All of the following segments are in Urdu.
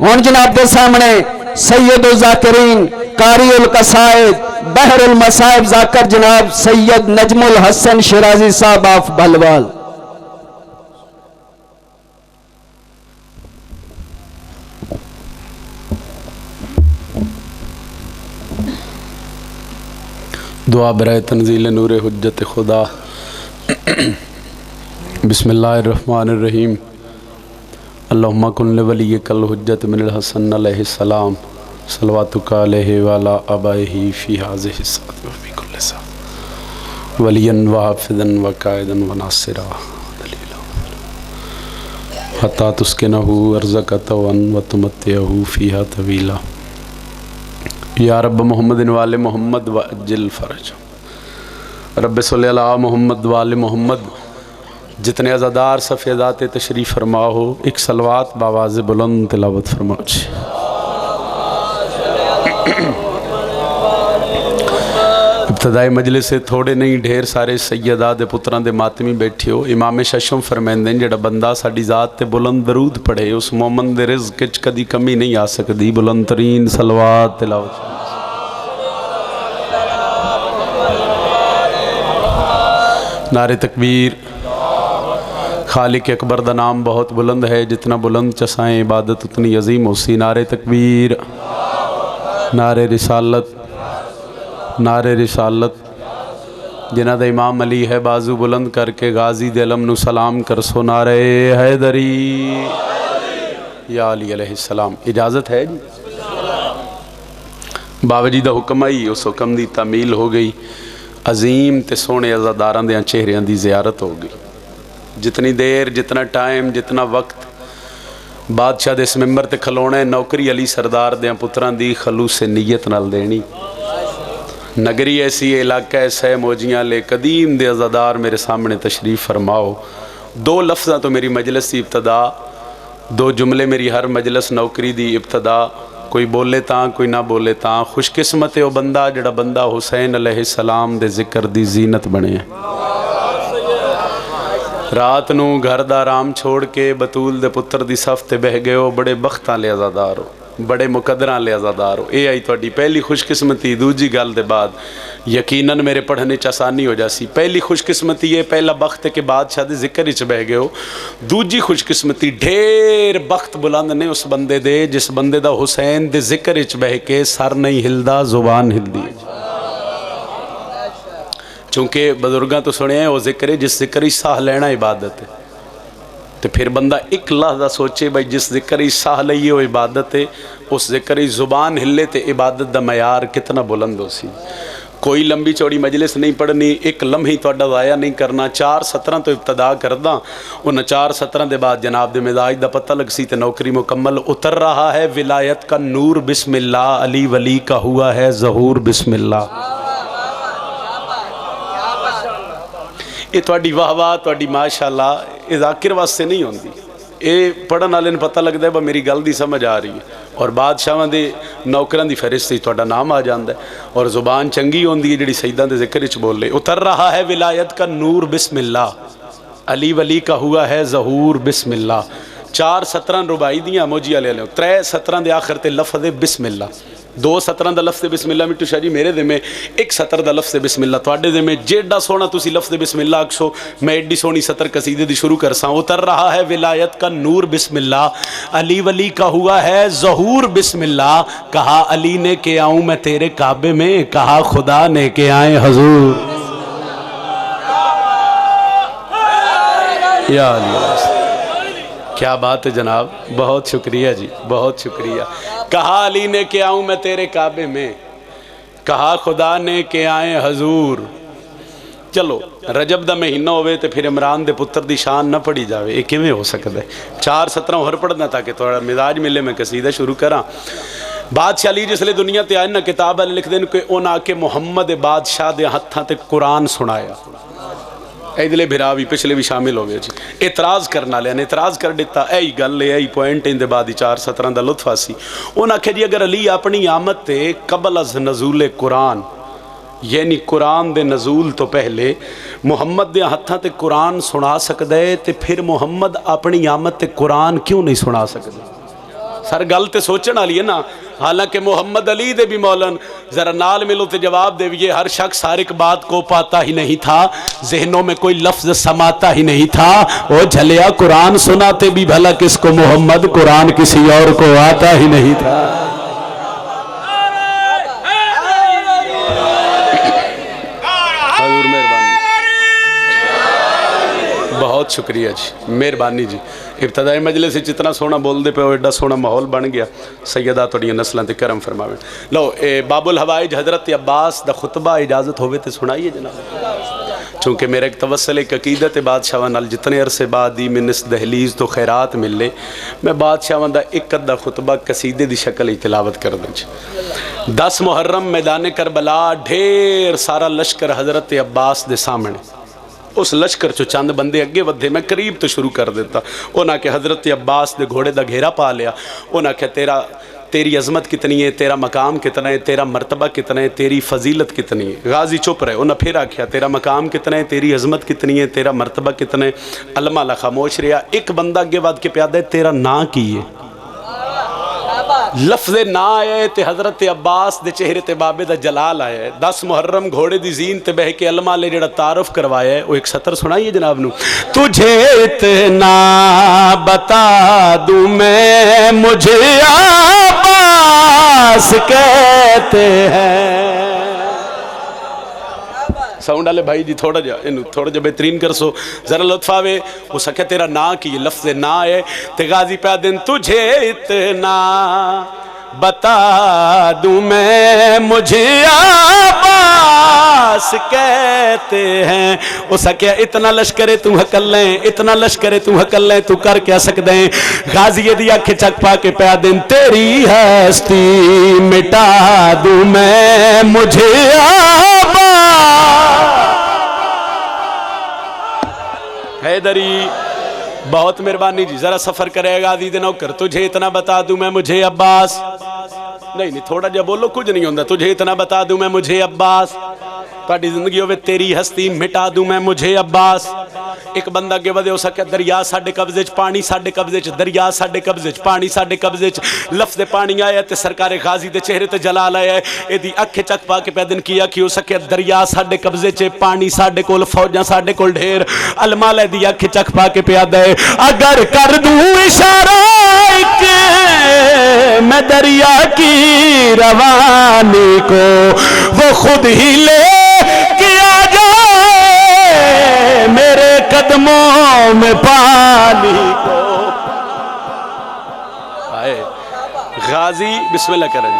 ہوں جناب دے سامنے سید الذاکرین قاری القصائد بحر المصائب ذاکر جناب سید نجم الحسن شیرازی صاحب آف بھلوال۔ دعا برائے تنزیل نور حجت خدا۔ بسم اللہ الرحمن الرحیم۔ اللہم کن لولیک الحجت من الحسن علیہ السلام صلواتک علیہ وعلی آبائہ فی ہذہ الساعۃ وفی کل ساعۃ ولیا وحافظا وقائدا وناصرا دلیلا حتی تسکنہ ارضک طوعا وتمتعہ فیہا طویلا۔ یا رب محمد وآل محمد وعجل فرج۔ رب صلی علی محمد وآل محمد۔ جتنے عزادار صفحہ ذات تشریف فرما ہو ایک صلوات باواز بلند تلاوت فرما جی۔ ابتدائی مجلس سے تھوڑے نہیں ڈھیر سارے سیدہ دے پتران دے ماتمی بیٹھے ہو۔ امام ششم فرمائندے جڑا بندہ ساڑی ذات تے بلند درود پڑھے اس مومن دے رزق کچھ کدی کمی نہیں آ سکتی۔ بلند ترین صلوات تلاوت فرما۔ نعرہ تکبیر۔ خالق اکبر دا نام بہت بلند ہے، جتنا بلند چسائیں عبادت اتنی عظیم ہو سی۔ نعرہ تکبیر، نعرہ رسالت، نعرہ رسالت۔ جنہ دا امام علی ہے بازو بلند کر کے غازی دے علم نو سلام کر سو۔ نعرہ حیدری یا علی علیہ السلام۔ اجازت ہے جی؟ بابا جی دا حکم آئی، اس حکم دی تعمیل ہو گئی۔ عظیم تے سونے عزاداران دیاں چہریاں دی زیارت ہو گئی۔ جتنی دیر، جتنا ٹائم، جتنا وقت بادشاہ دے اس ممبر تے کھلونے نوکری علی سردار دیاں پتران دی خلوص نیت نال دینی۔ نگری ایسی علاقہ ایسا ہے موجیاں لے قدیم دے عزادار میرے سامنے تشریف فرماؤ۔ دو لفظاں تو میری مجلس دی ابتدا، دو جملے میری ہر مجلس نوکری دی ابتدا، کوئی بولے تاں کوئی نہ بولے تاں۔ خوش قسمت ہے وہ بندہ جڑا بندہ حسین علیہ السلام دے ذکر دی زینت بنے۔ رات نو گھر دا آرام چھوڑ کے بطول دے پتر دی صف تے بہ گئے ہو، بڑے بختاں لے عزادار ہو، بڑے مقدراں لے عزادار ہو۔ اے آئی تہاڈی پہلی خوش قسمتی۔ دوجی گل دے بعد یقیناً میرے پڑھنے چ آسانی ہو جاسی۔ پہلی خوش قسمتی یہ پہلا بخت ہے کہ بادشاہ دے ذکر وچ بہ گئے ہو۔ دوجی خوش قسمتی ڈھیر بخت بلند نے اس بندے دے جس بندے دا حسین دے ذکر وچ بہ کے سر نہیں ہلدا، زبان ہلدی۔ چونکہ بزرگاں تو سنے ہیں وہ ذکر ہے جس ذکر ہی ساہ لینا عبادت ہے۔ تو پھر بندہ ایک لحظہ سوچے بھائی جس ذکر ہی ساہ لئیے وہ عبادت ہے، اس ذکر ہی زبان ہلے تے عبادت دا معیار کتنا بلند ہو سی۔ کوئی لمبی چوڑی مجلس نہیں پڑھنی، ایک لمحی تہاڈا ضائع نہیں کرنا۔ 4:17 تو ابتدا کرداں، ان 4:17 دے بعد جناب دے مزاج دا پتہ لگ سی تے نوکری مکمل۔ اتر رہا ہے ولایت کا نور بسم اللہ، علی ولی کا ہوا ہے ظہور بسم اللہ۔ یہ تہاڈی واہ واہ، تہاڈی ماشاءاللہ، یہ ذاکر واسطے نہیں ہوندی، یہ پڑھن والے نے پتہ لگتا ہے با میری گل دی سمجھ آ رہی ہے، اور بادشاہاں دے نوکراں دی فہرست وچ تہاڈا نام آ جاندا ہے، اور زبان چنگی ہوندی ہے جڑی سیداں دے ذکر وچ بول لے۔ اتر رہا ہے ولایت کا نور بسم اللہ، علی ولی کا ہوا ہے ظہور بسم اللہ۔ 4:17 ربائی دیاں موجی والے 3:17 دے آخر تے لفظ بسم اللہ۔ 2:17 دا لفظ بسم اللہ مٹو شاہ جی میرے دے میں، 1:17 دا لفظ بسم اللہ تواڈے دے میں۔ جیڑا سونا تسی لفظ بسم اللہ اکسو، میں ایڈی سونی سطر قصیدے دی شروع کرساں۔ اتر رہا ہے ولایت کا نور بسم اللہ، علی ولی کا ہوا ہے ظہور بسم اللہ۔ کہا علی نے کہ آؤں میں تیرے کعبے میں، کہا خدا نے کہ آئیں حضور۔ یا اللہ، کیا بات ہے جناب، بہت شکریہ جی، بہت شکریہ۔ کہا علی نے کہ آؤں میں تیرے کعبے میں، کہا خدا نے کہ آئیں حضور۔ چلو رجب دا مہینہ ہوئے تو پھر عمران دے پتر دی شان نہ پڑھی جاوے، یہ کیویں ہو سکتا ہے؟ 4:17 ہر پڑھنا تاکہ تھوڑا مزاج ملے، میں قصیدہ شروع کراں۔ بادشاہ علی جس لئے دنیا تے آئے نا کتاب والے لکھ دین کہ انہاں آ کے محمد بادشاہ دے ہتھاں تے قرآن سنایا۔ ایدلے بھراوی پچھلے بھی شامل ہو گئے جی۔ اعتراض کرنا لیا نے اعتراض کر دیتا، اے گل لے اے پوائنٹ ان دے بعد 4:17 دا لطف آسی۔ انہاں کہا جی اگر علی اپنی آمد تے قبل از نزول قرآن، یعنی قرآن دے نزول تو پہلے محمد دے ہتھاں تے قرآن سنا سکدا ہے تے پھر محمد اپنی آمد تے قرآن کیوں نہیں سنا سکدا؟ سر گل تے سوچن والی ہے نا. حالانکہ محمد علی دے بھی مولن ذرا نال ملو تے جواب دے. یہ ہر شخص ہر ایک بات کو پاتا ہی نہیں تھا, ذہنوں میں کوئی لفظ سماتا ہی نہیں تھا. وہ جھلیا قرآن سناتے بھی بھلا کس کو محمد, قرآن کسی اور کو آتا ہی نہیں تھا. حضور مہربانی, بہت شکریہ جی, مہربانی جی. ابتدائی مجلس سے جتنا سونا بول دے پہ ایڈا سونا ماحول بن گیا. سیدہ توڑیاں نسلیں تے کرم فرماویں. لو باب الحوائج حضرت عباس دا خطبہ اجازت ہوئے تے سنائیے جناب. چونکہ میرا ایک توسل ایک عقیدت بادشاہ نال جتنے عرصے بعد دی من اس دہلیز تو خیرات ملے, میں بادشاہ دا ایک ادھا خطبہ قصیدے دی شکل ہی تلاوت کر دیں. 10 محرم میدان کربلا ڈھیر سارا لشکر حضرت عباس دے سامنے. اس لشکر چو چند بندے اگے ودھے, میں قریب تو شروع کر دیتا. انہاں کہ حضرت عباس دے گھوڑے دا گھیرا پا لیا. انہاں کہ تیری عظمت کتنی ہے, تیرا مقام کتنا ہے, تیرا مرتبہ کتنا ہے, تیری فضیلت کتنی ہے. غازی چپ رہے. انہاں پھر آکھیا تیرا مقام کتنا ہے, تیری عظمت کتنی ہے, تیرا مرتبہ کتنا ہے. علمہ خاموش رہا. ایک بندہ اگے ود کے پیادہ ہے, تیرا نا کی ہے. لفظ نا آئے تے حضرت عباس دے چہرے تے بابے دا جلال آئے. 10 محرم گھوڑے دی زین تے بہ کے علمہ لے جڑا تعارف کروایا ہے, وہ ایک سطر سنائیے جناب نو. تجھے اتنا بتا دوں میں مجھے عباس کہتے ہیں. ساؤنڈ والے بھائی جی تھوڑا جا بہترین کر سو, ذرا لطف آوے. وہ سکھے تیرا نا کی لفظ نا ہے تے غازی پہ دن تجھے اتنا بتا دوں میں مجھے عباس کہتے ہیں. وہ سکھے اتنا لشکرے تو حکل لیں, اتنا لشکرے تو حکل لیں, تو کر کیا سکتے ہیں. غازی دی آنکھیں چک پا کے پہ دن تیری ہستی مٹا دوں میں مجھے حیدری. بہت مہربانی جی, ذرا سفر کرے گا غازی دے نوکر. تجھے اتنا بتا دوں میں مجھے عباس, نہیں تھوڑا جا بولو, کچھ نہیں ہوندہ. تجھے اتنا بتا دوں میں مجھے عباس, تاڑی زندگی ہوئے تیری ہستی مٹا دوں میں مجھے عباس. ایک بندہ کے ودے ہو سکے دریا ساڑھے قبضے چ, پانی ساڑھے قبضے چ, دریا ساڑھے قبضے چ, پانی ساڑھے قبضے چ. لفظ پانی آیا تے سرکار غازی دے چہرے تے جلال آیا ہے. اے دی اکھے چک پا کے پیدن کیا کہ ہو سکے دریا ساڑھے قبضے چ, پانی ساڑھے کول, فوجاں ساڑھے کول ڈھیر. علماء لے دی اکھے چک پا کے پیادہ ہے. اگر کر دوں اشارہ میں دریا کی روانی کو, وہ خود ہی لے کیا جائے میرے قدموں میں پانی کو. آئے غازی بسم اللہ کریں.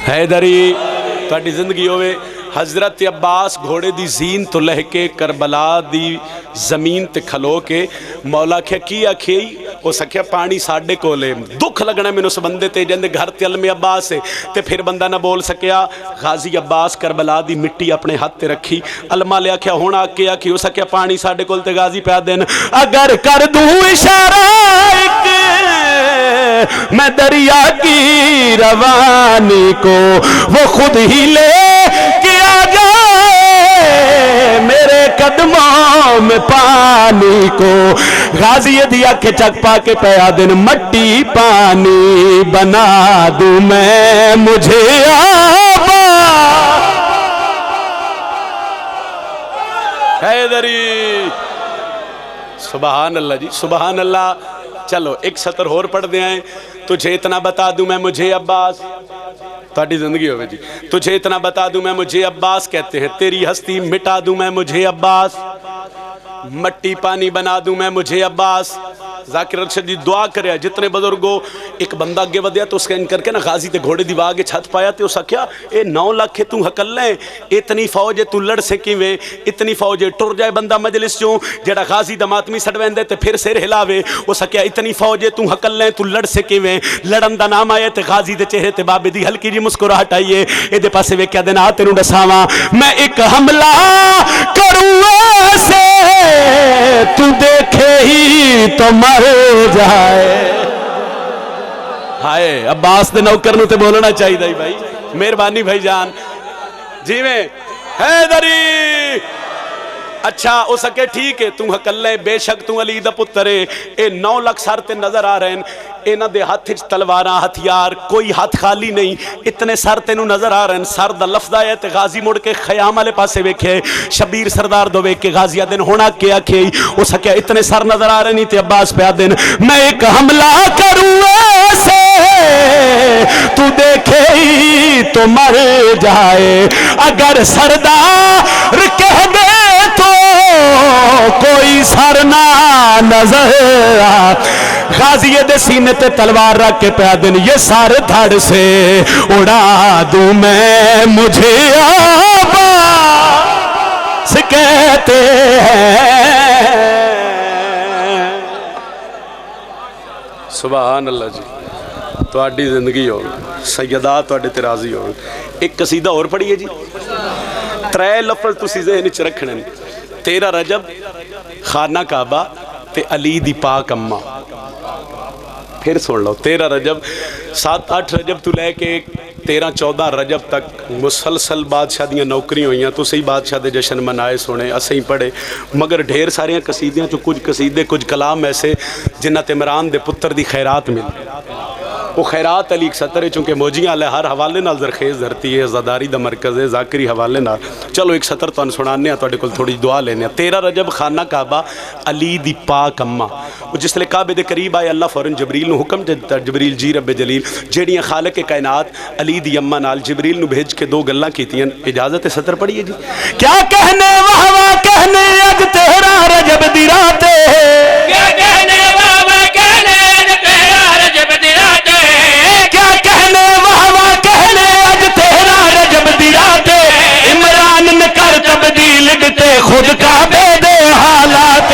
حیدری تاڑی زندگی ہوئے حضرت عباس گھوڑے دی زین تو لہ کے کربلا دی زمین تے کھلو کے مولا کیا کھی وہ سکھیا پانی ساڑھے کو لے. دکھ لگنا میں اس بندے تے جندے گھر تے علم عباس سے تے پھر بندہ نہ بول سکیا. غازی عباس کربلا دی مٹی اپنے ہاتھ تے رکھی. علماء لے آکھیا ہونا کیا کہ ہو سکیا پانی ساڑھے کو تے غازی پہ دین. اگر کر دوں اشارہ میں دریا کی روانی کو, وہ خود ہی لے کیا جائے میرے قدموں میں پانی کو. غازی دیا کے چک پا کے پیا دن مٹی پانی بنا دوں میں مجھے عباس. حیدری سبحان اللہ جی, سبحان اللہ. چلو ایک سطر اور پڑھ دے آئیں. تجھے اتنا بتا دوں میں مجھے عباس, تاڑی زندگی ہوئے جی. تجھے اتنا بتا دوں میں مجھے عباس کہتے ہیں, تیری ہستی مٹا دوں میں مجھے عباس, مٹی پانی بنا دوں میں مجھے عباس. ذاکر ارشد جی دعا کرے جتنے بزرگوں. ایک بندہ اگے ودیا تو اس کے ان کر کے نا غازی تے گھوڑے دی واگے چھت پایا تے اسا کیا اے 9 لاکھ تو حکل لیں, اتنی فوج تو لڑ سکی وے, اتنی فوج ٹر جائے بندہ مجلس چوں جڑا غازی دا ماتمی سڑوین دے تے پھر سر ہلاوے. اسا کیا اتنی فوج تو حکل لیں تو لڑ سکی وے. لڑن دا نام آیا تے غازی دے چہرے تے بابے دی ہلکی جی مسکراہٹ آئیے. اے دے پاسے وے کیا دینا تینوں ڈساواں میں ایک حملہ کروں ایسے تو دیکھے ہی تو مر جائے. ہائے عباس دے نوکر نو تے بولنا چاہیے دائی بھائی, مہربانی بھائی جان جی. میں حیدری اچھا ہو سکے ٹھیک ہے تو حقل ہے بے شک تو علی دا پتر ہے اے 9 لاکھ سر تے نظر آ رہے ہیں انہاں دے ہاتھ وچ تلواراں ہتھیار کوئی ہاتھ خالی نہیں اتنے سر تینوں نظر آ رہے ہیں سر دا لفظ آیا تے غازی مڑ کے خیام والے پاسے ویکھے شبیر سردار دو ویکھ کے غازی دن ہونا کیا کہ ہو سکے اتنے سر نظر آ رہے نہیں تے عباس پہ دن میں ایک حملہ کروں ایسے تو دیکھے ہی تو مر جائے اگر سردار کہہ دے تو کوئی سر نہ نظر آ غازی دے سینے تے تلوار رکھ کے پہ دن یہ سر دھڑ سے اڑا دوں میں مجھے عباس کہتے ہیں سبحان اللہ جی تو آڈی زندگی ہو سیدات تو آڈے ترازی ہو ایک قصیدہ اور پڑھئے جی 3 لفظ تسی ذہن چ رکھنے 13 رجب خانہ کعبہ تے علی دی پاک اماں پھر سن لو 13 رجب 7-8 رجب تو لے کے 13-14 رجب تک مسلسل بادشاہ دیاں نوکری ہوئیاں تو صحیح بادشاہ دے جشن منائے سونے اسیں پڑھے مگر ڈھیر ساریاں قصیدیاں چو کچھ قصیدے کچھ کلام ایسے جنہ عمران دے پتر دی خیرات مل وہ خیرات علی ستر ہے چونکہ موجیاں علیہ ہر حوالے نال زرخیز دھرتی ہے زداری دا مرکز ہے ذاکری حوالے نال چلو ایک ستر تو سنانے ہیں تو تھوڑی دعا لینے ہیں 13 رجب خانہ کعبہ علی دی پاک اماں وہ جس لئے کعبے دے قریب آئے اللہ فوراً جبریل نو حکم دیتا جبریل جی رب جلیل جیڑیاں خالق کائنات علی دی اماں نال جبریل نو بھیج کے 2 گلاں کیتیاں اجازت ستر پڑھیے جی کیا کہنے وہاں کہنے اج 13 رجب دی رات کیا کہنے وہاں کہنے اج 13 رجب دی رات کیا کہنے وہاں کہنے اج 13 رجب دی رات عمران نے کر تبدیل ڈتے خود کعبے دے حالات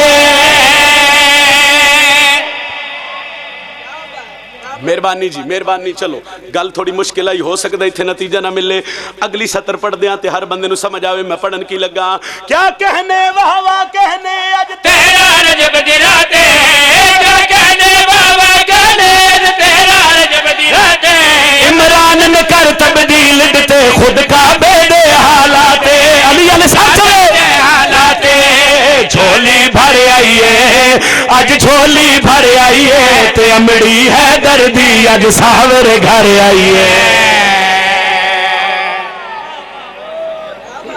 مہربانی جی مہربانی چلو گل تھوڑی مشکل آئی ہو سکتا ہے نتیجہ نہ ملے اگلی سطر پڑھ دیاں تے ہر بندے نو سمجھ آوے میں پڑھن کی لگا کیا کہنے وہاں کہنے اج 13 رجب دی رات کیا کہنے وہاں کہنے اج 13 رجب دی رات عمران نے کر تبدیل ڈتے خود کعبے دے حالات علی علیہ السلام حالات جھولی بھر آئیے اج جھولی بھر آئیے تے امڑی ہے دردی اج ساور گھر آئیے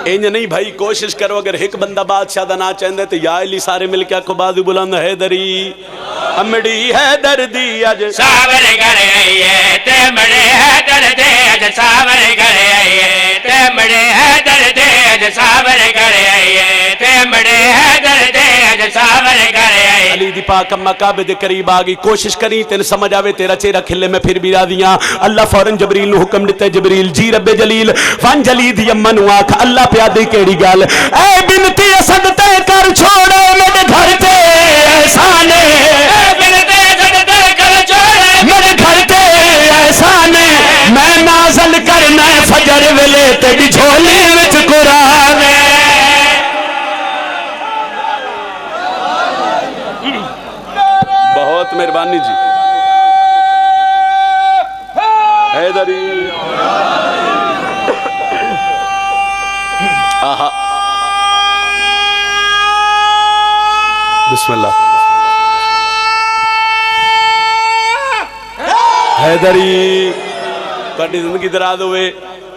انج نہیں بھائی کوشش کرو اگر ایک بندہ بادشاہ دا نا چاہندے تو یا علی سارے مل کے آکھو بازو بلند حیدری امڑی ہے دردی اج ساور گھر آئیے تے امڑی ہے دردی اج ساور گھر آئیے تے امڑی ہے دردی اج ساور گھر آئیے تے امڑی ہے دردی اج ساور گھر آئیے علی دی پاک اماں کعبے دے قریب آگئی کوشش کری تین سمجھ آوے تیرا چہرہ کھلے میں پھر بھی راضیاں اللہ فوراً جبریل نو حکم دیتا ہے جبریل جی رب جلیل فان جلی دی اماں نو آکھ اللہ پیادی کیڑی گال اے بنتی اسد تے کر چھوڑے میرے گھر تے احسانے اے بنتی اسد تے کر چھوڑے میرے گھر تے احسانے میں نازل کرنا فجر ویلے تیری جھولی وچ قرآن بہت مہربانی جی حیدری آہا بسم اللہ حیدری تہاڈی زندگی دراز ہوئے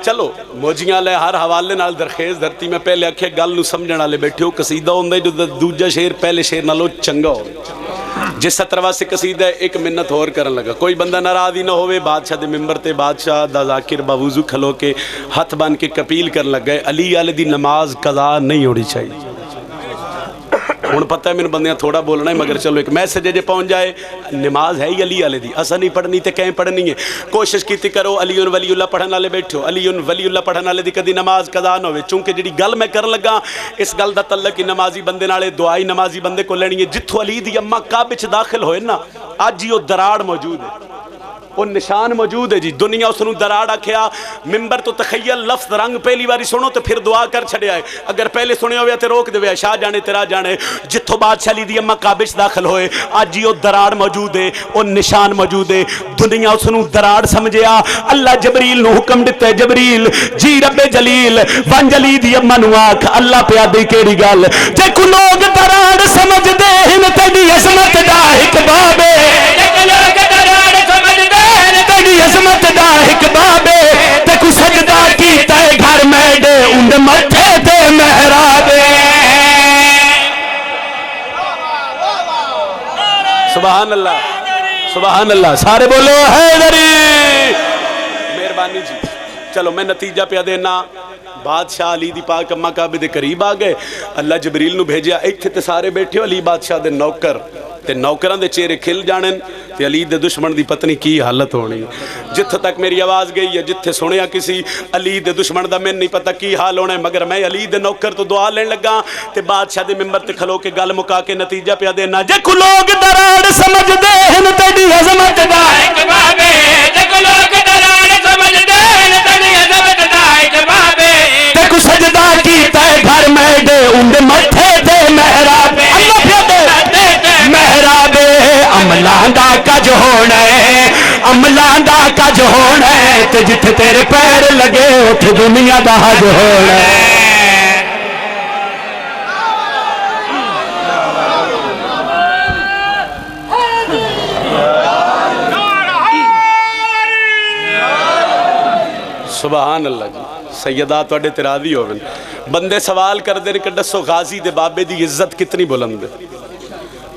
چلو موجیاں لے ہر حوالے نال درخیز دھرتی میں پہلے آکھے گل نو سمجھن والے بیٹھے ہو قصیدہ ہوندا ہے جو دوجا شعر پہلے شعر نالوں چنگا ہو جس 17 واسطے قصیدہ ایک منت اور کرن لگا کوئی بندہ ناراض ہی نہ ہوئے بادشاہ دے ممبر تے بادشاہ دا ذاکر باوضو کھلو کے ہاتھ بان کے کپیل کرن لگ گئے علی والے دی نماز قضا نہیں ہونی چاہیے ہن پتہ ہے میں بندیاں تھوڑا بولنا ہے مگر چلو ایک میسج جے پہنچ جائے نماز ہے ہی علی والے دی اسا نہیں پڑھنی تے کہیں پڑھنی ہے کوشش کیتی کرو علی ولی اللہ پڑھن والے بیٹھو علی ولی اللہ پڑھن والے دی کدی نماز قضا نہ ہوئے چونکہ جڑی گل میں کرن لگا اس گل دا تعلق نمازی بندے نال دعائی نمازی بندے کو لینی ہے جتھوں علی دی اماں کعبے وچ داخل ہوئے نا اج ہی او دراڑ موجود ہے وہ نشان موجود ہے جی دنیا اس نو دراڑ آکھیا ممبر تو تخیل لفظ رنگ پہلی باری سنو تو پھر دعا کر چھڑیا ہے اگر پہلے سنے ہوئے تے روک دے شاہ جانے تیرا جانے جتھوں بادشاہ علی دی اما کعبے داخل ہوئے آج جی وہ دراڑ موجود ہے وہ نشان موجود ہے دنیا اس نو دراڑ سمجھیا اللہ جبریل نو حکم دیتا ہے جبریل جی رب جلیل ون جلی دی اما نو آکھ اللہ پہ آدھی کیڑی گل جے کو لوگ دراڑ سمجھ دے ہن تیری عظمت دا ایک بابے جے کو لوگ دراڑ سمجھ دے ہن تیری عظمت دا ایک بابے تے کو سجدہ کیتا ہے گھر میں دے اون مٹھے تے محراب سبحان اللہ سارے بولو حیدری مہربانی جی چلو میں نتیجہ پہ دینا بادشاہ علی دی پاک اما کعبے دے قریب آ گئے اللہ جبریل نو بھیجیا ایتھے تے سارے بیٹھے ہو علی بادشاہ دے نوکر تے نوکراں دے چہرے کھل جانن تے علی دے دشمن دی پتنی کی حالت ہونی جتھے تک میری آواز گئی ہے جتھے سنیا کسی علی دے دشمن دا میں نہیں پتہ کی حال ہونا ہے مگر میں علی دے نوکر تو دعا لین لگا تے بادشاہ دے ممبر تے کھلو کے گل مکا کے نتیجہ پیا دینا جے کو لوگ دراڑ سمجھ دے ہن تیری عظمت دا ایک بابے جے کو لوگ دراڑ سمجھ دے ہن تیری عظمت دا ایک بابے تے کو سجدہ کیتا ہے گھر میں دے اون دے مٹھے تے محراب اللہ پیا دے محراب عملاں دا کج ہونا ہے عملاں دا کج ہونا ہے تے جتھے تیرے پیر لگے اوتھے دنیا دا حج ہونا ہے سبحان اللہ جی سیدات وڈے تراضی ہوئے بندے سوال کر دے کہ دسو غازی دے بابے دی عزت کتنی بلند ہے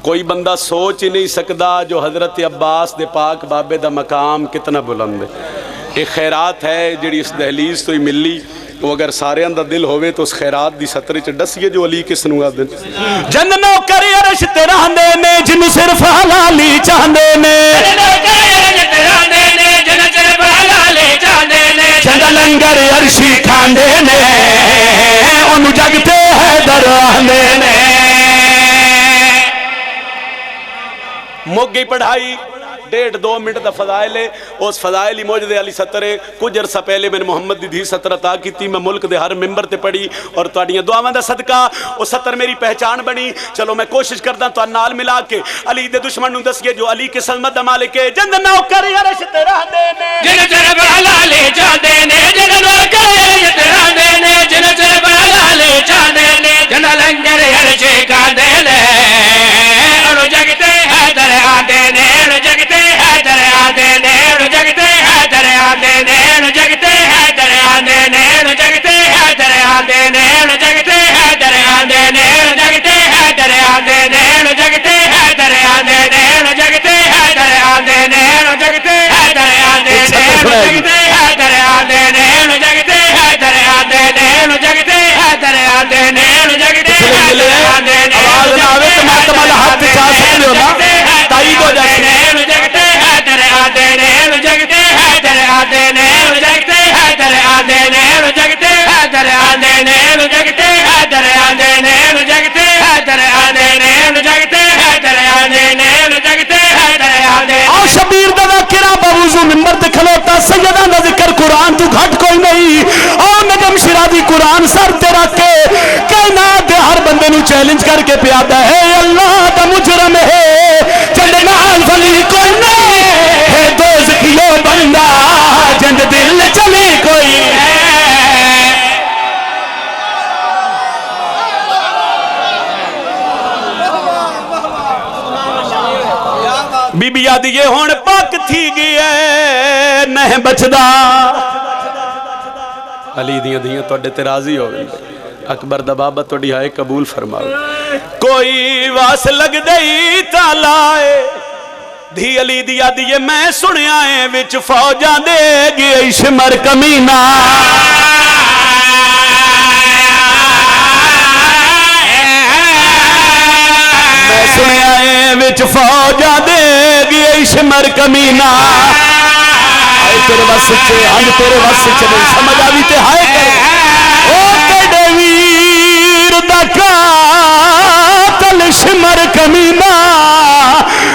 کوئی بندہ سوچ ہی نہیں سکدا جو حضرت عباس دے پاک بابے دا مقام کتنا بلند ہے ایک خیرات ہے جڑی اس دہلیز تو ہی ملی وہ اگر سارے اندر دل ہوئے تو اس خیرات دی سطرے چ ڈسیے جو علی کس نو آدن جن نوکر عرش تے رہندے نے جن صرف حلالی چاہندے نے جن لنگر عرشی کھاندے نے انہوں جگتے حیدر آندے نے مک گئی پڑھائی 1.5-2 منٹ دا فضائل ہے اس فضائل ہی موجود علی سترے کچھ عرصہ پہلے میں نے محمد دی دھی ستر عطا کی تھی میں ملک دے ہر ممبر تے پڑھی اور تواڈیاں دعاواں دا صدقہ وہ ستر میری پہچان بنی چلو میں کوشش کردا تو نال ملا کے علی دے دشمن نوں دسیے جو علی کے سلمت دا مالک ہے جن نوکر عرش تے رہندے نے جن چرب حلالے جاندے نے جن نوکر عرش تے رہندے نے جن چرب حلالے جاندے نے جن لنگر عرش کاندے نے انو جگتے حیدر آندے نے انو جگتے حیدر آندے نے انو جگتے حیدر آندے نے انو جگتے حیدر آندے نے انو جگتے حیدر آندے نے انو جگتے حیدر آندے نے انو جگتے حیدر آندے نے انو جگتے حیدر آندے نے انو جگتے حیدر آندے نے انو جگتے حیدر آندے نے انو جگتے حیدر آندے نے انو جگتے حیدر آندے نے انو جگتے حیدر آندے نے انو جگتے حیدر آندے نے آواز نہ آوے تو ماتمال ہاتھ چاہ سکتے ہو نا تائید ہو جائے انو جگتے حیدر آندے نے انو جگتے حیدر آندے نے انو جگتے حیدر آندے نے انو جگتے حیدر آندے نے انو جگتے حیدر آندے نے انو جگتے حیدر آندے نے انو جگتے حیدر آندے نے انو جگتے حیدر آندے آؤ شبیر دا ذاکرہ بوضو ممبر تے کھلوتا سیداں دا ذکر قرآن تو گھٹ کوئی نہیں آؤ نجم شرازی قرآن سر تے رکھ کے کائنات دے ہر بندے نو چیلنج کر کے پیادا ہے اللہ دا مجرم ہے جنڈ نال ولی کوئی نہیں ہے دوزخیو بندہ جنڈ دل چلے کوئی ہے بی بی آدھی یہ ہون پاک تھی گئے نہیں بچدا علی دیاں دیاں توڑے تے راضی ہو گئے اکبر دا بابا توڑی آئے قبول فرماؤ کوئی واس لگ دئی تالائے دھی علی دیا دیئے میں سنے آئے وچ فوجاں دے گئے شمر کمینہ میں سنے آئے وچ فوجاں دے گئے شمر کمینہ آئے تیرے بس سچے آئے تیرے بس سچے نہیں سمجھ آوی تے ہائے کرے او کڑے ویر دا قاتل شمر کمینہ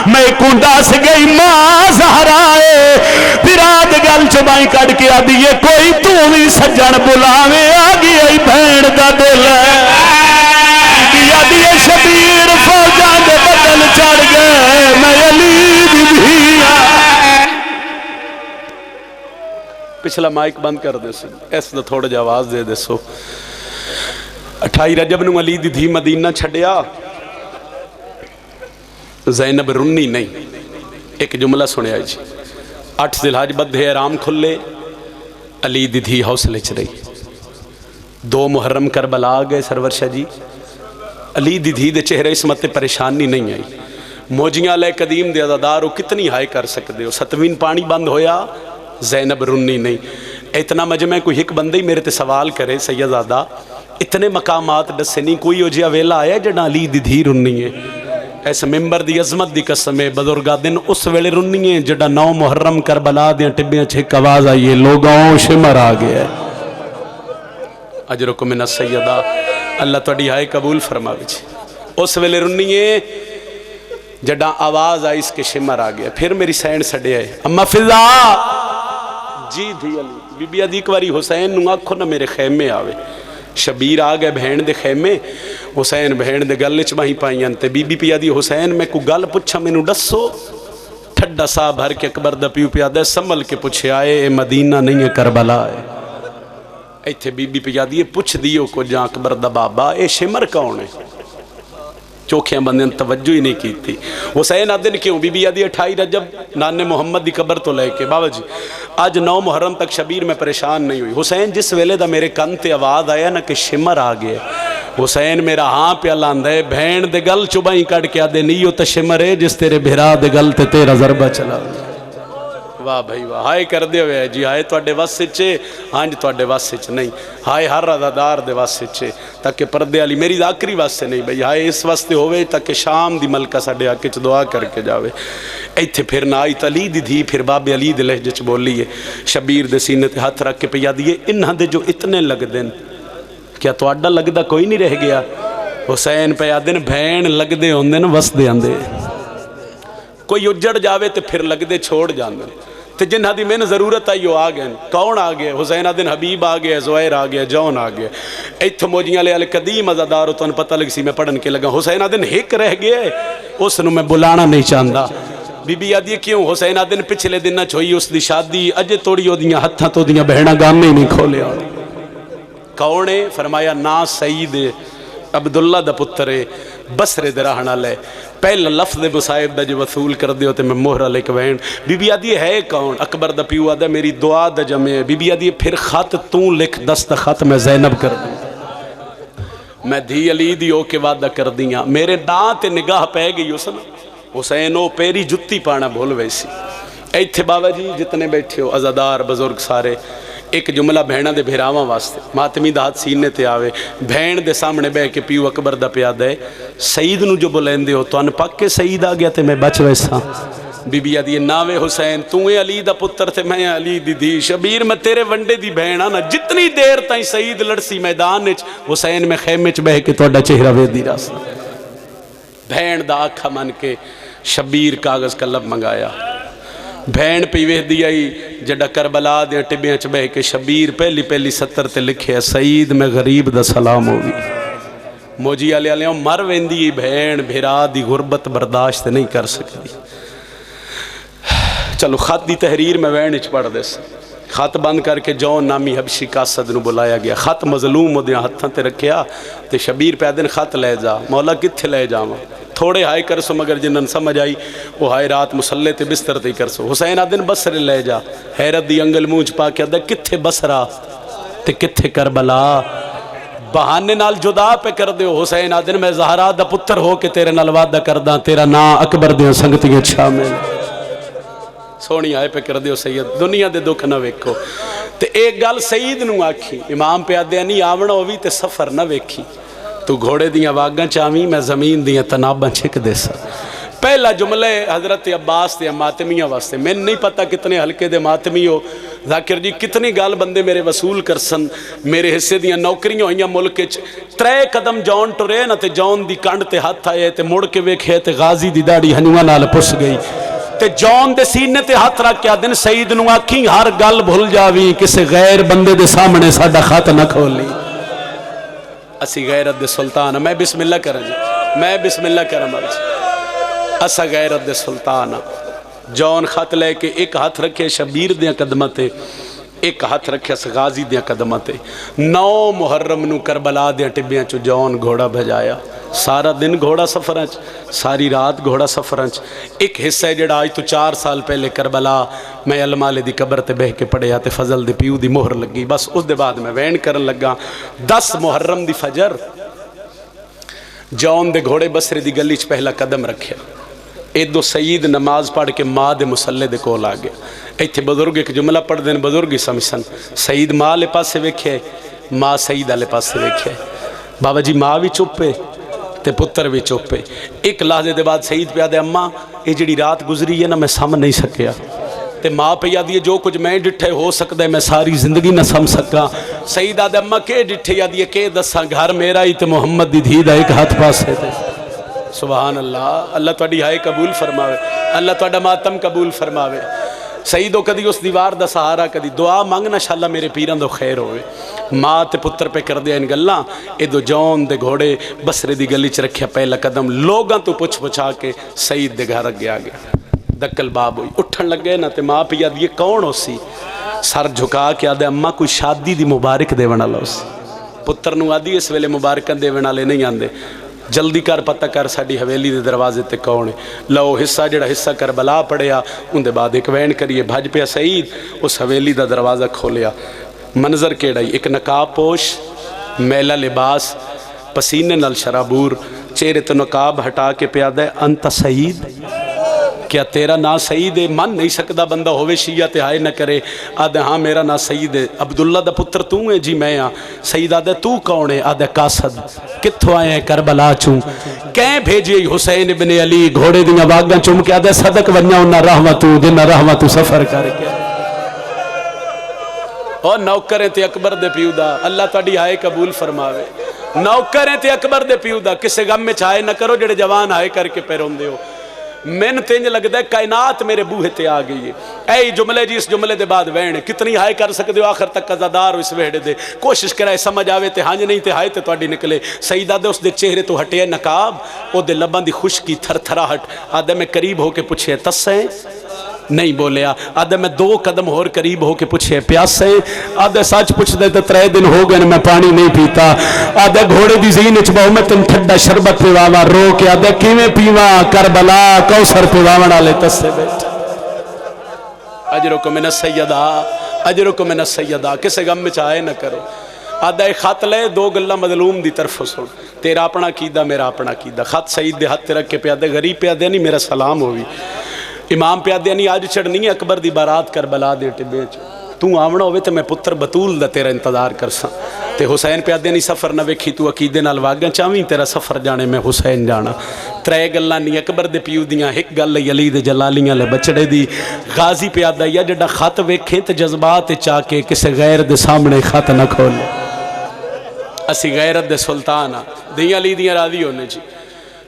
میں کو دس گئی ماں زہرائے براد گل چبائی کٹ کے آدیے کوئی تو بھی سجن بلاوے آ گئی بھین دا دل آدیے شبیر فوجاں دے بدل چڑھ گئے میں علی دی دھیاں پچھلا مائک بند کر دے سو اس دا تھوڑا جا آواز دے دے سو 28 رجب نو علی دی دھی مدینہ چھڑیا زینب رنی نہیں ایک جملہ سنے جی 8 ذی الحج بدھے احرام کھلے علی دی دھی حوصلے چ رہی 2 محرم کربلا گئے سرور شاہ جی علی دی دھی دے چہرے اسمت پریشانی نہیں آئی موجیاں لے قدیم دے عزادارو کتنی ہائے کر سکتے ہو 7ویں پانی بند ہویا زینب رنی نہیں اتنا مجمع کوئی ایک بندے ہی میرے تے سوال کرے سیدزادہ اتنے مقامات دسے نہیں کوئی ہو جیا ویلا آیا جڑا علی دی دھی رنی ہے ایسا ممبر دی عظمت دی قسم ہے بزرگا دن اس ویلے رنی ہے جڑا 9 محرم کربلا دیاں ٹبیاں چھک آواز آئی ہے لوگوں شمر آ گیا ہے اجرکم من السیدہ اللہ توڑی ہائے قبول فرما بچے اس ویلے رنی ہے جڑا آواز آئی اس کے شمر آ گیا پھر میری سینڈ سڑے آئے اما فضا جی دھی علی بی بی ادیک واری حسین نو آکھو نا میرے خیمے آوے شبیر آگئے بہن دے خیمے حسین بہن دے گلچ ماہی پائیاں تے بی بی پیا دی حسین میں کو گل پچھا میں نو ڈسو ٹھڈا سا بھر کے اکبر دا پیو پیا دے سمل کے پچھے آئے اے مدینہ نہیں ہے کربلا ہے ایتھے بی بی پیا دی پچھ دیو کو جہاں اکبر دا بابا اے شمر کون ہے چوکھیاں بندیں توجہ ہی نہیں کی تھی حسین آدھن کیوں بی بی آدھی 28 رجب نانے محمد دی قبر تو لے کے بابا جی آج 9 محرم تک شبیر میں پریشان نہیں ہوئی حسین جس ویلے دا میرے کن تے آواز آیا نا کہ شمر آ گیا حسین میرا ہاں پہ لاندہ ہے بہن دے گل چوبائیں کٹ کے آدھے نیو تا شمر ہے جس تیرے بھرا دے گل تے تیرا ضربہ چلا واہ بھائی واہ ہائے کر دے ہوئے جی ہائے تو اڈے واسے چے ہاں جی تو اڈے واسے چے نہیں ہائے ہر رضادار دے واسے چے تاکہ پردے علی میری ذاکری واسے نہیں بھائی ہائے اس واسطے ہوئے تاکہ شام دی ملکہ ساڑے آکے چ دعا کر کے جاوے ایتھے پھر نہ آئی علی دی دھی پھر باب علی دے لہجے چ بولی ہے شبیر دے سینے تے ہاتھ رکھ کے پہ یاد دیئے انہاں دے جو اتنے لگ دن کیا تو اڈا لگ دا کوئی نہیں رہ گیا حسین پہ یاد دن بھین لگ دے ہوں دن وس دے آندے کوئی اجڑ جاوے تے پھر لگ دے چھوڑ جان دن تے جنہاں دی میں نے ضرورت آئی وہ آگئے کون آگئے حسین آدن حبیب آگئے زوائر آگئے جون آگئے ایتھو موجیاں لے آلے قدیم ازادارو تو ان پتہ لگ سی میں پڑھن کے لگا حسین آدن ہک رہ گئے اس نو میں بلانا نہیں چاندہ بی بی آدھی کیوں حسین آدن پچھلے دن نہ چھوئی اس دی شادی اجے توڑی ہو دیاں ہتھاں تو دیاں بہنہ گامے نہیں کھولے آدھی کونے فرمایا نا سعید عبداللہ دا پترے بسرے دے رہنا لے پہلا لفظ مصائب دا جو وصول کر دے ہوتے میں مہرہ لے کے بہن بی بی آدھی ہے کون اکبر دا پیو آدھا میری دعا دا جمعے بی بی آدھی پھر خط تو لکھ دست خط میں زینب کر دوں میں دھی علی دی ہو کے وعدہ کر دیا میرے دانت نگاہ پہ گئی حسینو پیری جتی پانا بھول ویسی ایتھے بابا جی جتنے بیٹھے ہو عزادار بزرگ سارے ایک جملہ بہنہ دے بھیراواں واسطے ماتمی دا ہاتھ سینے تے آوے بہن دے سامنے بہ کے پیو اکبر دا پیا دے سعید نو جو بلین دے ہو تو ان پک کے سعید آ گیا تے میں بچ ویسا بی بی آدھی ناوے حسین تو علی دا پتر تے میں علی دی دی شبیر میں تیرے ونڈے دی بہن آنا جتنی دیر تائیں سعید لڑسی میدان حسین میں خیمے چ بہ کے توڑا چہرہ وے دی راستا بہن دا آکھا من کے شبیر کاغذ کا لب منگایا بہن پیوے دی آئی جڑا کربلا دیا ٹبیاں چ بہ کے شبیر پہلی ستر تے لکھے سعید میں غریب دا سلام ہوگی موجی آلے آلے مر ویندی بہن بھیرا دی غربت برداشت نہیں کر سکتی چلو خط دی تحریر میں وین اچ پڑھ دیس خط بند کر کے جون نامی حبشی قاصد نو بلایا گیا خط مظلوم ہو دیا ہتھاں تے رکھیا تے شبیر پہ دن خط لے جا مولا کتھے لے جاواں تھوڑے ہائے کر سو مگر جنن سمجھ آئی وہ ہائے رات مسلح تے بستر تے کر سو حسین آدن بسر لے جا حیرت دی انگل مونچ پا کے آدھا کتھے بسرا تے کتھے کربلا بہانے نال جدا پہ کر دیو حسین آدن میں زہرا دا پتر ہو کے تیرے نال وعدہ کر دا تیرا نا اکبر دیو سنگتی اچھا میں سونی آئے پہ کر دیو سید دنیا دے دکھ نہ ویکھو تے ایک گل سید نو آکھی امام پہ آدھے نہیں آونا ہوئی تے سفر نہ ویکھی تو گھوڑے دیاں واگاں چاہویں میں زمین دیاں تناباں چھک دے سا پہلا جملے حضرت عباس دے ماتمیاں واسطے میں نہیں پتا کتنے حلقے دے ماتمی ہو ذاکر جی کتنی گال بندے میرے وصول کرسن میرے حصے دیاں نوکریاں ہوئیاں ملک وچ 3 قدم جون ٹرے نا تے جون دی کنڈ تے ہاتھ آئے تے مڑ کے ویکھے تے غازی دی داڑھی ہنواں نال پس گئی تے جون دے سینے تے ہاتھ رکھ کے دن سعید نو آکھیں ہر گل بھول جاویں کسے غیر بندے دے سامنے ساڈا خط نہ کھولی اسی غیرت دے سلطان میں بسم اللہ کریں میں بسم اللہ کریں اسا غیرت دے سلطان جون خط لے کے ایک ہاتھ رکھے شبیر دیاں قدمہ تے ایک ہاتھ رکھے غازی دیاں قدمہ تے 9 محرم نو کربلا دیاں ٹبیاں چو جون گھوڑا بھجایا سارا دن گھوڑا سفرانچ ساری رات گھوڑا سفرانچ ایک حصہ ہے جڑا آج تو 4 سال پہلے کربلا میں علمالے دی قبر تے بہ کے پڑھے آتے فضل دی پیو دی مہر لگی بس اس دے بعد میں وین کرن لگا 10 محرم دی فجر جون دے گھوڑے بسرے دی گلی چ پہلا قدم رکھیا ایدو سید نماز پڑھ کے ماں دے مسلے دے کول آ گیا ایتھے بزرگ ایک جملہ پڑھ دین بزرگی سمجھن سید ماں لے پاسے ویکھے ماں سید لے پاسے ویکھے بابا جی ماں بھی چپے تے پتر بھی چپے ایک لحظے دے بعد سید پہ آدھے اماں یہ جڑی رات گزری ہے نا میں سمجھ نہیں سکیا تے ماں پہ یاد یہ جو کچھ میں ڈٹھے ہو سکتا ہے میں ساری زندگی نہ سمجھ سکا سید آدھے اماں کے ڈٹھے یاد یہ کہ دساں گھر میرا ہی تے محمد دی دھی دا ایک ہاتھ پاسے تے سبحان اللہ اللہ تہاڈی ہائے قبول فرماوے اللہ تہاڈا ماتم قبول فرماوے سیدو کدی اس دیوار دا سہارا کدی دعا مانگنا شاءاللہ میرے پیران دو خیر ہوئے ماں تے پتر پہ کر دیا ان گلاں ایدو جون دے گھوڑے بسرے دی گلی چ رکھیا پہلا قدم لوگاں تو پچھا کے سید دے گھر گیا دکل باب ہوئی اٹھن لگے نا تے ماں پہ یاد یہ کون ہو سی سر جھکا کے آدھے اماں کوئی شادی دی مبارک دے ونا لو سی پتر نو آدھی اس ویلے مبارکن دے ونا لے نہیں آندے جلدی کر پتہ کر ساڑی حویلی دے دروازے تے کونے لو حصہ جڑا حصہ کربلا پڑیا ان دے بعد ایک وین کریے بھج پیا سعید اس حویلی دا دروازہ کھولیا منظر کیڑائی ایک نقاب پوش میلا لباس پسینے نل شرابور چہرے تو نقاب ہٹا کے پیادہ ہے انت سعید کیا تیرا نا سعید ہے من نہیں سکتا بندہ ہوئے شیعہ تے ہائے نہ کرے آدھے ہاں میرا نا سعید ہے عبداللہ دا پتر تو ہے جی میں ہاں سعید آدھے تو کون ہے آدھے قاسد کتھو آئے ہیں کربلا چوں کہیں بھیجئے حسین ابن علی گھوڑے دیاں واگاں چوم کے آدھے صدق ونیا انہا رحمتو جنہ رحمتو سفر کر کے اور نوکریں تے اکبر دے پیودا اللہ تاڑی آئے قبول فرماوے نوکریں تے اکبر دے پیودا کسے غم میں چاہے نہ کرو جڑے جوان آئے کر کے پیرون دے ہو میں تینج لگتا ہے کائنات میرے بوہے تے آ گئی ہے اے جملے جی اس جملے دے بعد وین کتنی ہائے کر سکتے ہو آخر تک قضادار ہو اس ویڑے دے کوشش کرائے سمجھ آوے تے ہانج نہیں تے ہائے تے توڑی نکلے سیدہ دے اس دے چہرے تو ہٹے نقاب او دے لبان دی خشکی تھر تھرا ہٹ آدھے میں قریب ہو کے پوچھے تسیں نہیں بولیا آدھے میں 2 قدم اور قریب ہو کے پوچھے پیاسے آدھے سچ پوچھ دے تو 3 دن ہو گئے میں پانی نہیں پیتا آدھے گھوڑے دی زین اچباؤ میں تم ٹھڈا شربت پیواوا رو کے آدھے کیویں پیوا کربلا کوثر پیواوا ڈالے تسے بیٹھ اجرکم من السیدہ اجرکم من السیدہ کسے غم میں چاہے نہ کرو آدھے خط لے 2 گلہ مظلوم دی طرف سن تیرا اپنا کیدہ میرا اپنا کیدہ خط سعید دے ہاتھ رکھ کے پیادے غریب پیادے نہیں میرا سلام ہوئی امام پیادے نہیں آج چڑھنی اکبر دی بارات کربلا دے ٹبے تو آونا ہوئے تو میں پتر بطول دا تیرا انتظار کرساں تے حسین پیادے نہیں سفر نہ ویکھی تو عقیدے نال واگاں چاہویں تیرا سفر جانے میں حسین جانا 3 گلاں نہیں اکبر دے پیو دیاں ایک گل علی دے جلالیاں لے بچڑے دی غازی پیادہ یا جڑا خط ویکھیں تے جذبات چاہ کے کسے غیر دے سامنے خط نہ کھولے اسی غیرت دے سلطانہ دیاں علی دیاں راضی ہونے جی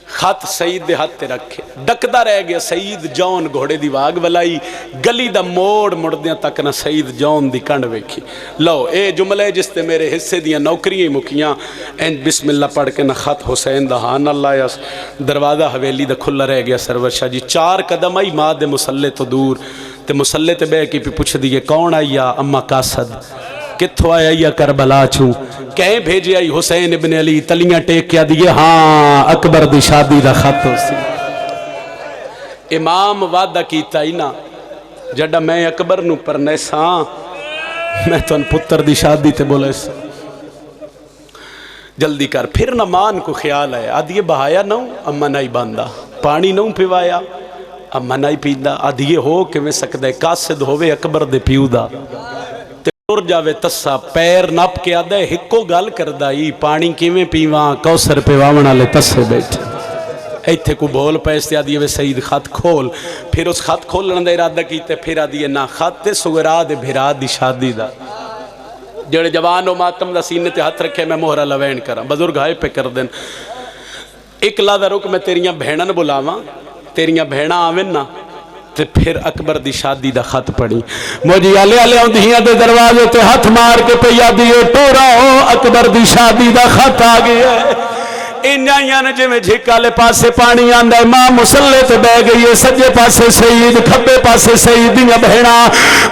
خط سعید دے ہاتھ تے رکھے ڈکدا رہ گیا سعید جون گھوڑے دی واگ ولائی گلی دا موڑ مڑدیاں تک نہ سعید جون دی کنڈ ویکھی لو اے جملے جس تے میرے حصے دیاں نوکریاں مکیاں این بسم اللہ پڑھ کے نہ خط حسین دا ہان اللہ یا دروازہ حویلی دا کھلا رہ گیا سرور شاہ جی 4 قدم آئی ماں دے مسلے تو دور تے مسلے تے بے کی پی پوچھ دیئے کون آیا اما قاسد کتھو آیا یا کربلا چھوں کہیں بھیجے آئی حسین ابن علی تلیاں ٹیک کیا دیئے ہاں اکبر دی شادی دا خط ہو سی امام وعدہ کیتا ہی نا جڑا میں اکبر نو پرنے ساں میں تو ان پتر دی شادی تے بولے ساں جلدی کر پھر نہ مان کو خیال ہے آدھیے بہایا نہ اما نہیں باندھا پانی نہ پیوایا اما نہیں پیندہ آدھیے ہو کہ میں سکدہ قاصد ہوئے اکبر دے پیو دا ٹر جاوے تسا پیر نپ کے آدھے ہکو گل کردائی پانی کیویں پیواں کوثر پیواونا لے تسے بیٹھے ایتھے کو بول پیسے آدھی وے سید خط کھول، پھر اس خط کھولن دا ارادہ کیتے، پھر آدھی نا خط تے سغرا دے بھرا دی شادی دا، جڑے جوان و ماتم دا سینے تے ہاتھ رکھے میں مہرہ لوین کرا، بزرگ ہائے پہ کر دین، ایک لادہ رک میں تیریاں بہنن بلاواں، تیریاں بہنہ آوین نا، تے پھر اکبر دی شادی دا خط پڑھی، مجھے آلے آلے ہوں دھیاں دے دروازے تے ہاتھ مار کے پہ یادی ٹورا ہو اکبر دی شادی دا خط آگئے ہے، انجائیاں نے جے میں جھکالے پاسے پانی آندہ ہے، ماں مسلے تے بہ گئی ہے، سجے پاسے سید کھبے پاسے سید دیاں بہنا،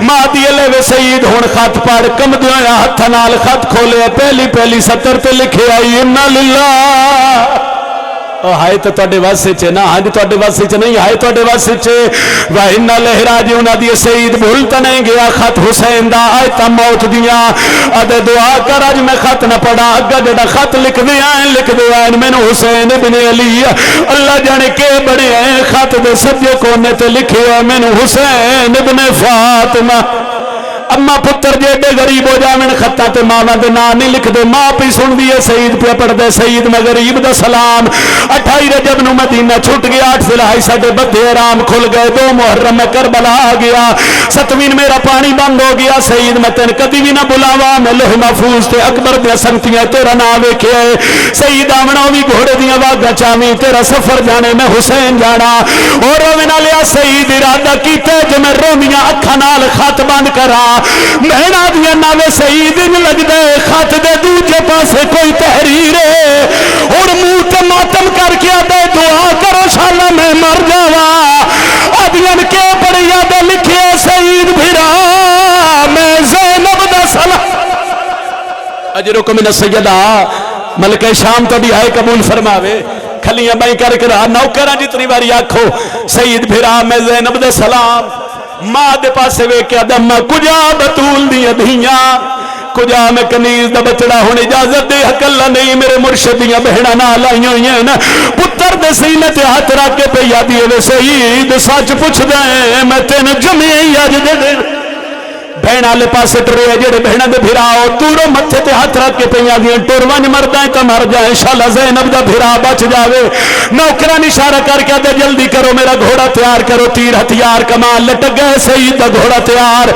ماں دیئے لے وے سید ہون خط پڑھ کم دیاں یا ہتھا نال خط کھولے، پہلی سطر تے لکھے آئی اِنَّا لِلَّهِ ہائے تو توڑے واسے چے نا، ہاں جی توڑے واسے چے نہیں، ہائے توڑے واسے چے وَإِنَّا لِهْرَاجِعُونَ دیئے سید بھولتا نہیں گیا، خط حسین دا آئے تا موت دیاں ادھے دعا کر آج میں خط نہ پڑھا، اگا جڑا خط لکھ دے آئیں میں نے حسین ابن علی اللہ جانے کے بڑے ہیں، خط دے سجے کونے تے لکھے ہیں میں نے حسین ابن فاطمہ، اما پتر جیڑے غریب ہو جاویں خطہ تے ماما دے نا نہیں لکھ دے، ماں پی سن دیئے سید پہ پڑھ دے، سید میں غریب دا سلام، 28 رجب نو مدینہ چھوٹ گیا، 8 ذوالحج ساڈے بدھے رام کھل گئے، 2 محرم میں کربلا آ گیا، 7ویں میرا پانی بند ہو گیا، سید میں تین کدی بھی نہ بلاوا، میں لوح محفوظ تے اکبر دے سنگتیاں تیرا نا ویکھے، سید آمنا بھی گھوڑے دیاں واگا چاویں تیرا سفر جانے میں حسین جانا، اور روینا لیا سید ارادہ کیتے جو میں رومیاں اکھا نال خط بند کرا، مہنا دیا ناوے سعید لگ دے، خط دے دوجے پاسے کوئی تحریر ہے، اور منہ تے ماتم کر کے دے دعا کرو شالا میں مر جاوا، ادین کے بڑی یادیں لکھے سعید بھرا میں زینب دا سلام، اجرکم من السیدہ ملکہ شام تو بھی آئے قبول فرماوے، کھلیاں بائی کر کے رہا نوکرہ جتنی باری آکھو سعید بھرا میں زینب دا سلام، ماں دے پاسے وے کیا دمہ کجا بطول دیا دھیاں، کجا میں کنیز دا بچڑا ہونے اجازت دے حق اللہ نہیں، میرے مرشد دیاں بہنہ نہ لائیوں ہیں نا، پتر دے سینے تے ہاتھ رکھ کے پہ یادی ہے سعید سچ پوچھ دیں میں تین جمعی آج دے دے، بہنہ لے پاسے ٹرے جڑے بہنہ دے بھراؤ تورو متھے تے ہاتھ رکھ کے پہ یادی ہیں ٹور ونج مردائیں تا مر جائیں انشاءاللہ زینب دا بھرا بچ جاوے، نوکران اشارہ کر کے دے جلدی کرو میرا گھوڑا تیار کرو، تیر ہتھیار کمان لٹک گئے سعید دا گھوڑا تیار،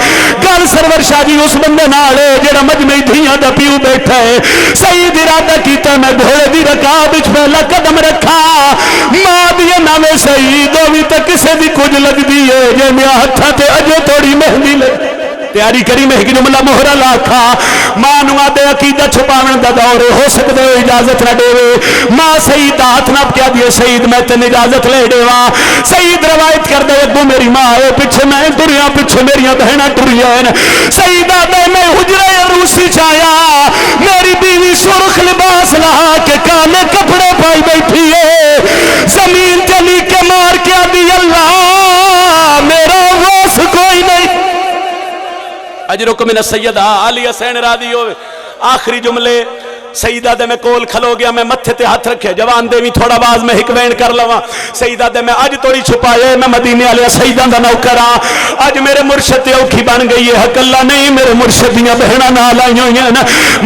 گل سرور شاہ جی اس بندے نالے جڑا مجمعی دھیاں دا پیو بیٹھا ہے، سعید ارادہ کیتا میں گھوڑے دی رکاب بچ پہلا قدم رکھا، ماں دیے نامے سعید ہوئی تا کسے دی کچھ لگ دیئے جے میں ہتھا تے اجے توڑی مہندی لگ تیاری کری میں ہی جملہ مہرہ لاکھا، ماں نوا دے عقیدہ چھپاون دا دورے ہو سکتے ہو اجازت نہ دے، ماں سعید ہاتھ نہ کیا دیئے سعید میں تین اجازت لے دے وا، سعید روایت کر دے ابو میری ماں ہے پچھے میں دریاں پچھے میریاں بہنہ ٹریاں، سعید آدھے میں حجرہ روسی چایا، میری بیوی سرخ لباس لہا کے کالے کپڑے پائی بیٹھی ہے، زمین چلی کے مار کے آدھی اللہ میرا واس کوئی نہیں، اجرکم من السیدہ علی حسین راضی ہوئے، آخری جملے سیدہ دے میں کول کھلو گیا، میں متھے تے ہاتھ رکھے جوان دے بھی تھوڑا باز میں حکوین کر لواں، سیدہ دے میں آج توڑی چھپائے میں مدینے علیہ سیدہ دا نوکراں، آج میرے مرشد تے اوکھی بن گئی ہے، حق اللہ نہیں میرے مرشد دیاں بہنہ نہ لائیوں ہیں،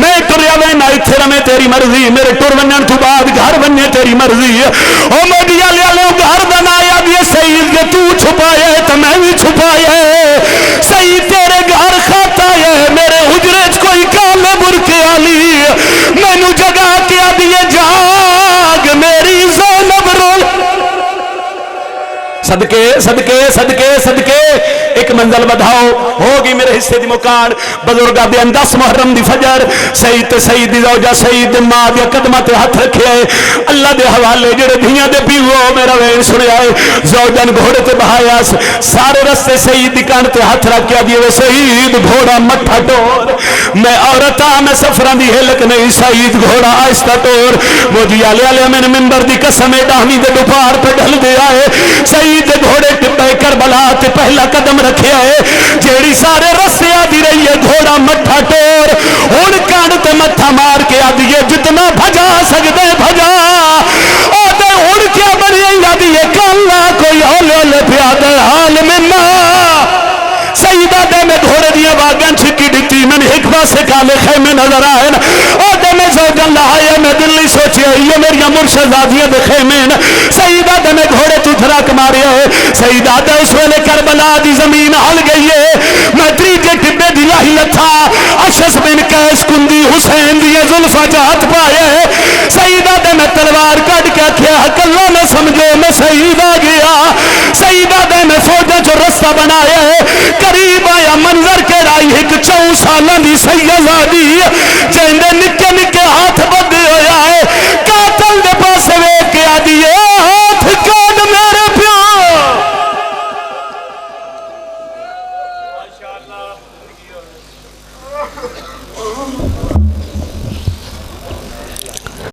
میں ٹریا وینا اتھے رمے تیری مرضی، میرے ٹر ونن تو بعد گھر بننے تیری مرضی، او مدینے علیہ گھر بنا یا بھی سعید کے تو چھپائے تو میں بھی چھپائے، سعید تیرے گھر کھاتا ہے میرے حجرے کوئی کالے برکے آلی، میں نو جگہ کیا دیئے جاگ میری زینب رول، صدقے صدقے صدقے صدقے ایک منزل بدھاؤ ہوگی میرے حصے دی مکان، بزرگاں دے 10 محرم دی فجر، سعید تے سعید دی زوجہ سعید دی ماں دے قدمہ تے ہاتھ رکھے آئے، اللہ دے حوالے جڑے دھیاں دے پیو میرا وین سنے آئے، زوجہ نے گھوڑے تے بہایا، سارے رستے سعید دی کان تے ہاتھ رکھیا دیئے سعید گھوڑا مٹھا ٹور، میں عورتاں میں سفران دی ہلک نہیں، سعید گھوڑا آئستہ ٹور، مجھے آلے آلے میں ممبر دی قسم داہنی دے دوپار پہ ڈھل دے آئے، سعید گھوڑے ٹپے کربلا تے پہلا قدم رکھے آئے، جیڑی سارے رسے آدھی رہی ہے گھوڑا مٹھا ٹور، ان کان تے مٹھا مار کے آدھی ہے جتنا بھجا سکتے بھجا، آدھے ان کیا بنی آدھی ہے کالا کوئی ہولے ہولے پیادہ حال میں ماں، سیدہ دے میں گھوڑے دیا واگن چھکی ڈٹی میں نے ایک پاسے کالے خیمے نظر آئے، آدھے میں زوجن لہایا میں دلی سوچیا یہ میری مرشدادیاں دے خیمے سیدہ دے میں گھوڑے تو دھراک مارے سیدہ دے اس ویلے کربلا دی زمین ہل گئی ہے میں تریجے ٹبے دی لاہی لتھا اشس بن قیس کندی حسین دی زلفہ جہت پائے سیدہ دے میں تلوار کٹ کے کیا کلہ میں سمجھو میں سیدہ گیا سیدہ دے میں فوجہ جو رستہ بنایا قریب آیا منظر کے رائی ایک 4 سالہ دی سیدہ دی جہندے نکے نکے ہاتھ